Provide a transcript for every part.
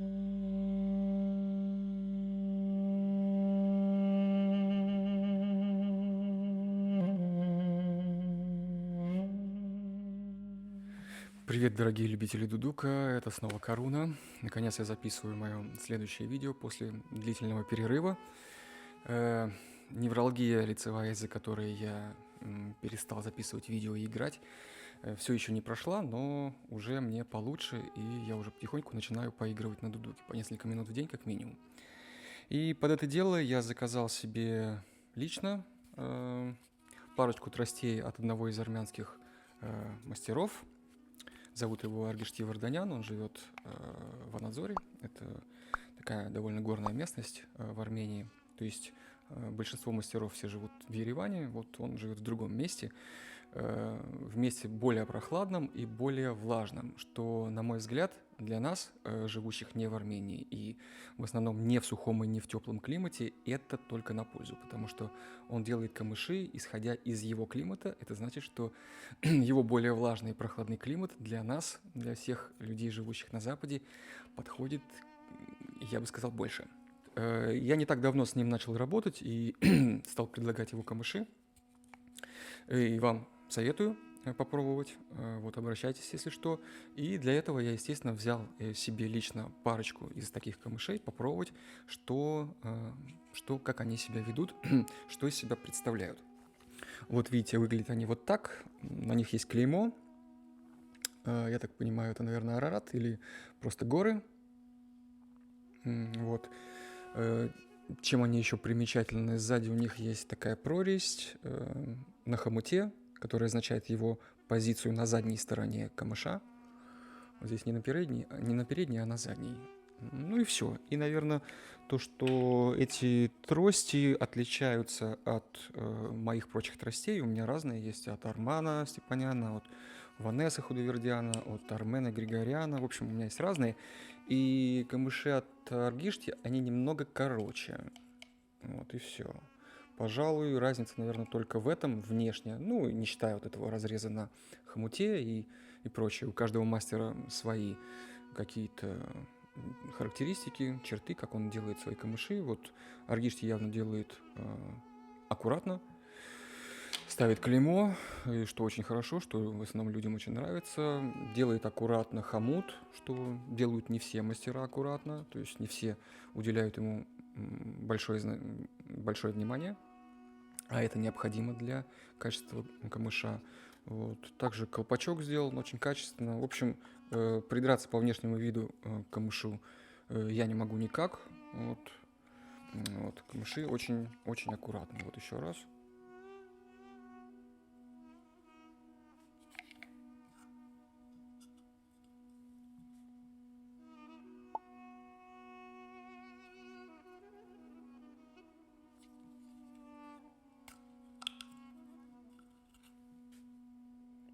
Привет, дорогие любители дудука, это снова Каруна. Наконец я записываю мое следующее видео после длительного перерыва. Невралгия лицевая, из-за которой я перестал записывать видео и играть, все еще не прошла, но уже мне получше, и я уже потихоньку начинаю поигрывать на дудуке, по несколько минут в день как минимум. И под это дело я заказал себе лично парочку тростей от одного из армянских мастеров. Зовут его Аргишти Варданян, он живет в Анадзоре. Это такая довольно горная местность в Армении. То есть большинство мастеров все живут в Ереване, вот он живет в другом месте, в месте более прохладном и более влажном, что, на мой взгляд, для нас, живущих не в Армении и в основном не в сухом и не в теплом климате, это только на пользу, потому что он делает камыши, исходя из его климата. Это значит, что его более влажный и прохладный климат для нас, для всех людей, живущих на Западе, подходит, я бы сказал, больше. Я не так давно с ним начал работать и стал предлагать его камыши. И вам советую попробовать. Вот, обращайтесь, если что. И для этого я, естественно, взял себе лично парочку из таких камышей, попробовать, как они себя ведут, что из себя представляют. Вот видите, выглядят они вот так. На них есть клеймо. Я так понимаю, это, наверное, Арарат или просто горы. Вот. Чем они еще примечательны? Сзади у них есть такая прорезь на хомуте, которая означает его позицию на задней стороне камыша. Вот здесь не на передней, а на задней. Ну и все. И, наверное, то, что эти трости отличаются от моих прочих тростей, у меня разные есть от Армана Степаняна, от Ванессы Худовердяна, от Армена Григоряна. В общем, у меня есть разные. И камыши от Аргишти, они немного короче. Вот и все. Пожалуй, разница, наверное, только в этом внешне. Ну, не считая вот этого разреза на хомуте и прочее. У каждого мастера свои какие-то характеристики, черты, как он делает свои камыши. Вот Аргишти явно делает аккуратно, ставит клеймо, и что очень хорошо, что в основном людям очень нравится. Делает аккуратно хомут, что делают не все мастера аккуратно, то есть не все уделяют ему большое внимание, а это необходимо для качества камыша. Вот. Также колпачок сделан очень качественно. В общем, придраться по внешнему виду к камышу я не могу никак. Вот. Камыши очень аккуратные. Вот еще раз.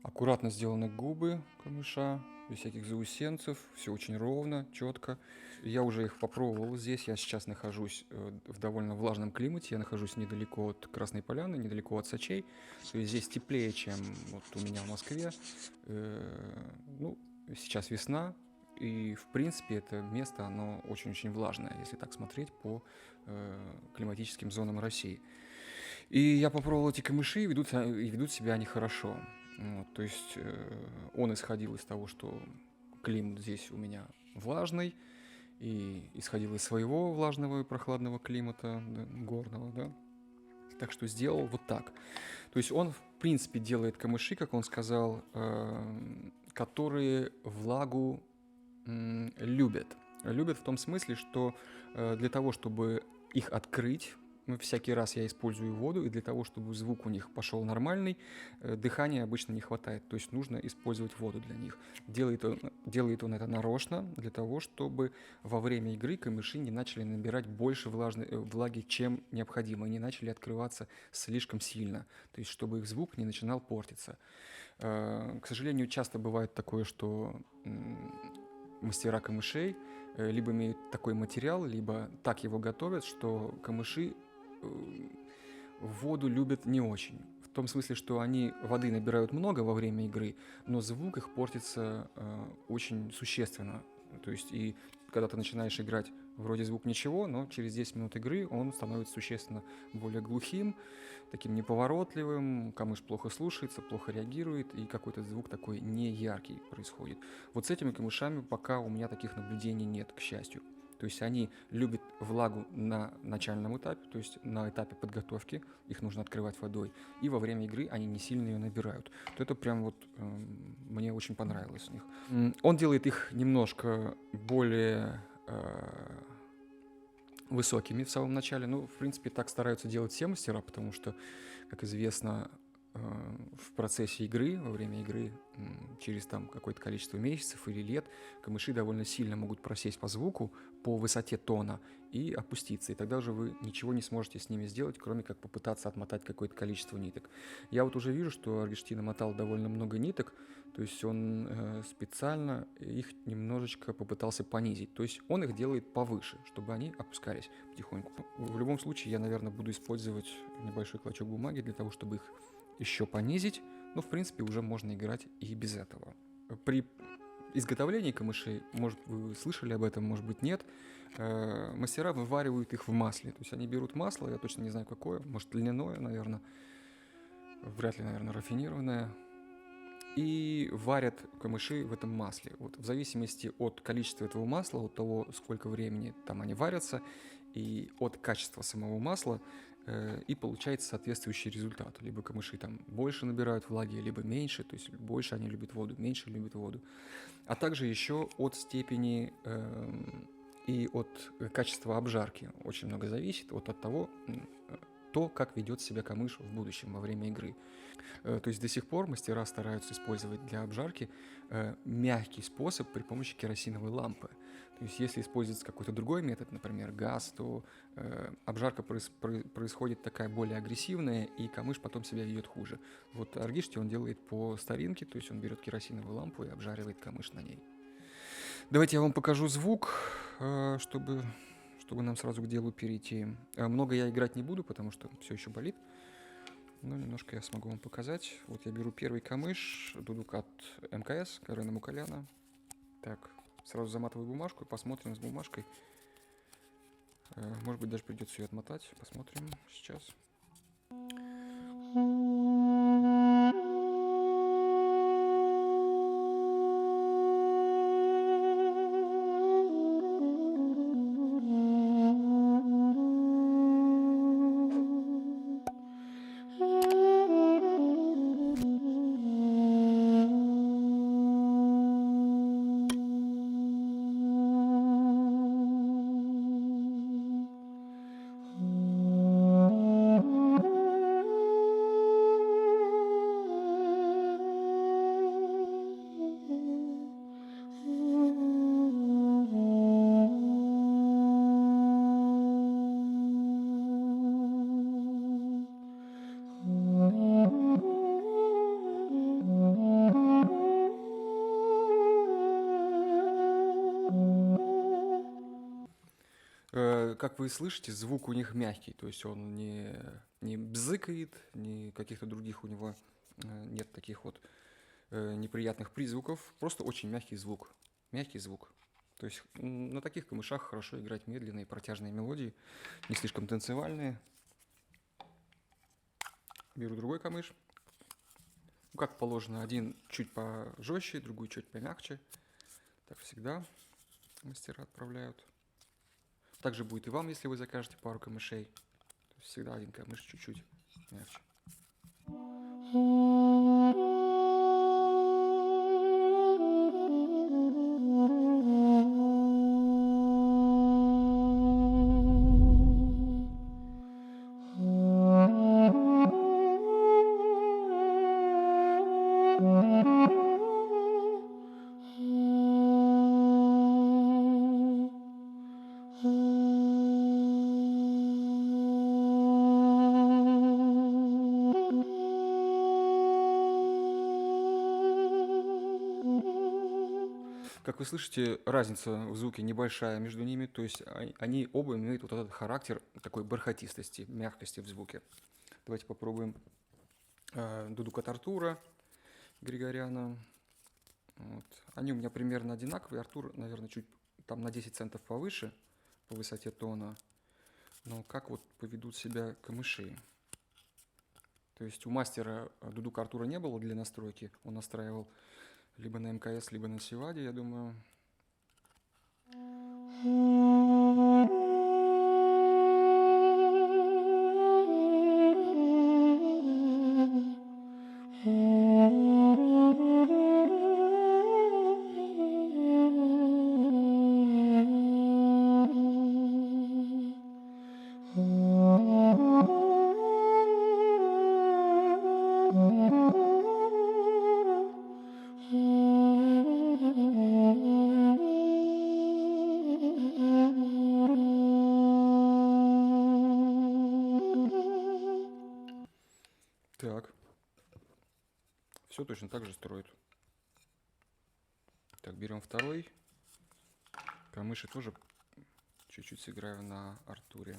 Аккуратно сделаны губы камыша, без всяких заусенцев, все очень ровно, четко. Я уже их попробовал здесь, я сейчас нахожусь в довольно влажном климате, я нахожусь недалеко от Красной Поляны, недалеко от Сочей, то есть здесь теплее, чем вот у меня в Москве. Ну, сейчас весна, и, в принципе, это место, оно очень-очень влажное, если так смотреть по климатическим зонам России. И я попробовал эти камыши, и ведут себя они хорошо. Вот, то есть он исходил из того, что климат здесь у меня влажный, и исходил из своего влажного и прохладного климата, да, горного, да. Так что сделал вот так. То есть он, в принципе, делает камыши, как он сказал, которые влагу любят. Любят в том смысле, что для того, чтобы их открыть, всякий раз я использую воду, и для того, чтобы звук у них пошел нормальный, дыхания обычно не хватает, то есть нужно использовать воду для них. Делает он это нарочно, для того, чтобы во время игры камыши не начали набирать больше влаги, чем необходимо, и не начали открываться слишком сильно, то есть чтобы их звук не начинал портиться. К сожалению, часто бывает такое, что мастера камышей либо имеют такой материал, либо так его готовят, что камыши воду любят не очень. В том смысле, что они воды набирают много во время игры, но звук их портится очень существенно. То есть и когда ты начинаешь играть, вроде звук ничего, но через 10 минут игры он становится существенно более глухим, таким неповоротливым, камыш плохо слушается, плохо реагирует, и какой-то звук такой неяркий происходит. Вот с этими камышами пока у меня таких наблюдений нет, к счастью. То есть они любят влагу на начальном этапе, то есть на этапе подготовки, их нужно открывать водой, и во время игры они не сильно ее набирают. То это прям вот мне очень понравилось у них. Он делает их немножко более высокими в самом начале. Ну, в принципе, так стараются делать все мастера, потому что, как известно, в процессе игры, во время игры, через там какое-то количество месяцев или лет, камыши довольно сильно могут просесть по звуку, по высоте тона и опуститься. И тогда уже вы ничего не сможете с ними сделать, кроме как попытаться отмотать какое-то количество ниток. Я вот уже вижу, что Аргештин намотал довольно много ниток, то есть он специально их немножечко попытался понизить. То есть он их делает повыше, чтобы они опускались потихоньку. В любом случае, я, наверное, буду использовать небольшой клочок бумаги для того, чтобы их еще понизить, но в принципе уже можно играть и без этого. При изготовлении камышей, может, вы слышали об этом, может быть, нет, мастера вываривают их в масле. То есть они берут масло, я точно не знаю какое, может, льняное, наверное, вряд ли, наверное, рафинированное, и варят камыши в этом масле. Вот в зависимости от количества этого масла, от того, сколько времени там они варятся, и от качества самого масла, и получается соответствующий результат. Либо камыши там больше набирают влаги, либо меньше, то есть больше они любят воду, меньше любят воду. А также еще от степени и от качества обжарки очень много зависит, вот от того, как ведет себя камыш в будущем во время игры. То есть до сих пор мастера стараются использовать для обжарки мягкий способ при помощи керосиновой лампы. То есть если используется какой-то другой метод, например, газ, то обжарка происходит такая более агрессивная, и камыш потом себя ведет хуже. Вот Аргишти он делает по старинке, то есть он берет керосиновую лампу и обжаривает камыш на ней. Давайте я вам покажу звук, чтобы нам сразу к делу перейти. Много я играть не буду, потому что все еще болит. Но немножко я смогу вам показать. Вот я беру первый камыш, дудук от МКС, Карена Мукояна. Так, сразу заматываю бумажку и посмотрим с бумажкой. Может быть, даже придется ее отмотать. Посмотрим сейчас. Как вы слышите, звук у них мягкий, то есть он не бзыкает, ни каких-то других у него нет таких вот неприятных призвуков, просто очень мягкий звук. Мягкий звук. То есть на таких камышах хорошо играть медленные протяжные мелодии, не слишком танцевальные. Беру другой камыш. Как положено, один чуть пожестче, другой чуть помягче. Так всегда мастера отправляют. Также будет и вам, если вы закажете пару камышей. То есть всегда один камыш чуть-чуть мягче. Как вы слышите, разница в звуке небольшая между ними, то есть они оба имеют вот этот характер такой бархатистости, мягкости в звуке. Давайте попробуем дудук от Артура Григоряна. Вот. Они у меня примерно одинаковые. Артур, наверное, чуть там на 10 центов повыше по высоте тона, но как вот поведут себя камыши? То есть у мастера дудука Артура не было для настройки, он настраивал либо на МКС, либо на Севаде, я думаю. Так, все точно так же строит. Так, берем второй. Камыши тоже чуть-чуть сыграю на Артуре.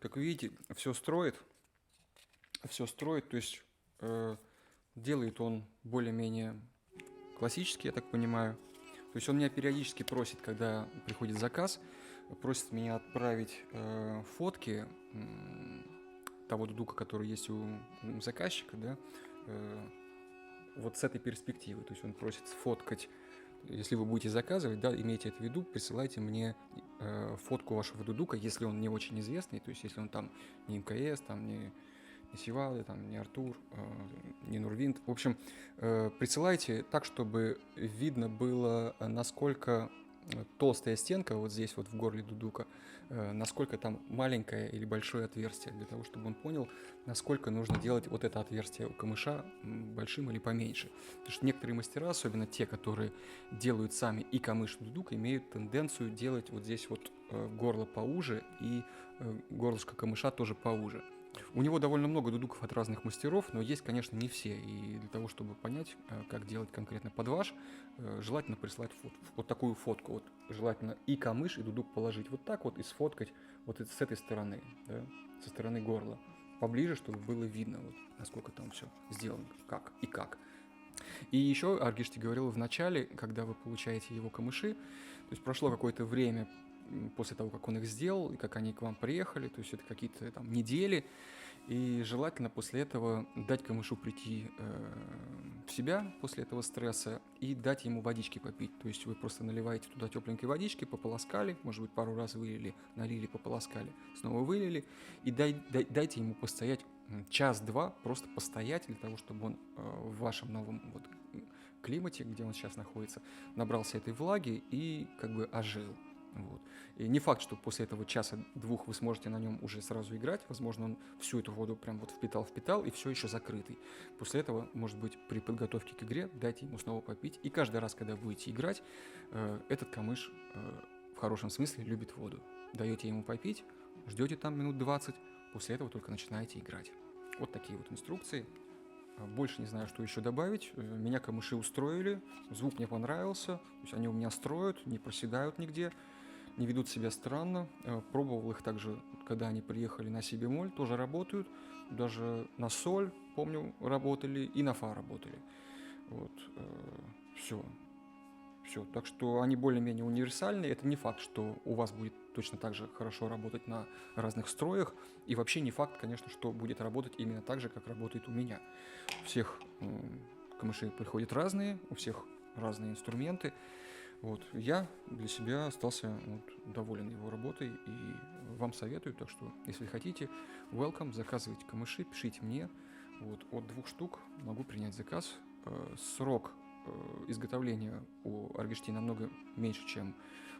Как вы видите, все строит, то есть делает он более-менее классический, я так понимаю. То есть он меня периодически просит, когда приходит заказ, просит меня отправить фотки того дудука, который есть у заказчика, да, вот с этой перспективы. То есть он просит сфоткать, если вы будете заказывать, да, имейте это в виду, присылайте мне фотку вашего дудука, если он не очень известный, то есть если он там не МКС, там не Севады, там не Артур, не Нурвинд. В общем, присылайте так, чтобы видно было, насколько толстая стенка вот здесь вот в горле дудука, насколько там маленькое или большое отверстие, для того, чтобы он понял, насколько нужно делать вот это отверстие у камыша большим или поменьше. Потому что некоторые мастера, особенно те, которые делают сами и камыш, и дудук, имеют тенденцию делать вот здесь вот горло поуже и горлышко камыша тоже поуже. У него довольно много дудуков от разных мастеров, но есть, конечно, не все. И для того, чтобы понять, как делать конкретно под ваш, желательно прислать вот такую фотку. Вот желательно и камыш, и дудук положить вот так вот и сфоткать вот с этой стороны, да, со стороны горла. Поближе, чтобы было видно, вот, насколько там все сделано, как и как. И еще Аргишти говорил в начале, когда вы получаете его камыши, то есть прошло какое-то время после того, как он их сделал, и как они к вам приехали, то есть это какие-то там недели, и желательно после этого дать камышу прийти в себя после этого стресса и дать ему водички попить. То есть вы просто наливаете туда тепленькой водички, пополоскали, может быть, пару раз вылили, налили, пополоскали, снова вылили, и дайте ему постоять час-два, просто постоять для того, чтобы он в вашем новом вот климате, где он сейчас находится, набрался этой влаги и как бы ожил. Вот. И не факт, что после этого часа-двух вы сможете на нем уже сразу играть. Возможно, он всю эту воду прям вот впитал и все еще закрытый. После этого, может быть, при подготовке к игре дайте ему снова попить. И каждый раз, когда будете играть, этот камыш в хорошем смысле любит воду. Даете ему попить, ждете там минут 20, после этого только начинаете играть. Вот такие вот инструкции. Больше не знаю, что еще добавить. Меня камыши устроили, звук мне понравился. То есть они у меня строят, не проседают нигде, не ведут себя странно. Пробовал их также, когда они приехали на си бемоль, тоже работают. Даже на соль, помню, работали, и на фа работали. Вот, все. Так что они более-менее универсальные. Это не факт, что у вас будет точно так же хорошо работать на разных строях. И вообще не факт, конечно, что будет работать именно так же, как работает у меня. У всех камыши приходят разные, у всех разные инструменты. Вот. Я для себя остался доволен его работой и вам советую. Так что, если хотите, welcome, заказывайте камыши, пишите мне. Вот. От 2 штук могу принять заказ. Срок изготовления у Аргишти намного меньше, чем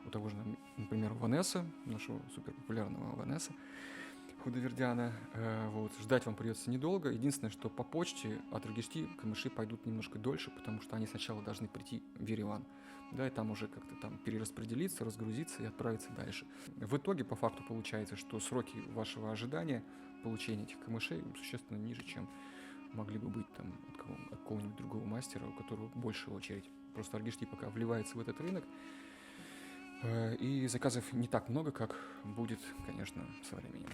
у того же, например, у Ванесса, нашего суперпопулярного Ванесса. Худовердяна. Вот. Ждать вам придется недолго. Единственное, что по почте от Иргишти камыши пойдут немножко дольше, потому что они сначала должны прийти в Ереван. Да, и там уже как-то там перераспределиться, разгрузиться и отправиться дальше. В итоге, по факту, получается, что сроки вашего ожидания получения этих камышей существенно ниже, чем могли бы быть там от какого-нибудь другого мастера, у которого больше очередь. Просто Иргишти пока вливается в этот рынок, и заказов не так много, как будет, конечно, со временем.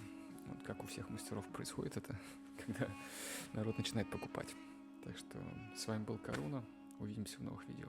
Вот как у всех мастеров происходит это, когда народ начинает покупать. Так что с вами был Коруна. Увидимся в новых видео.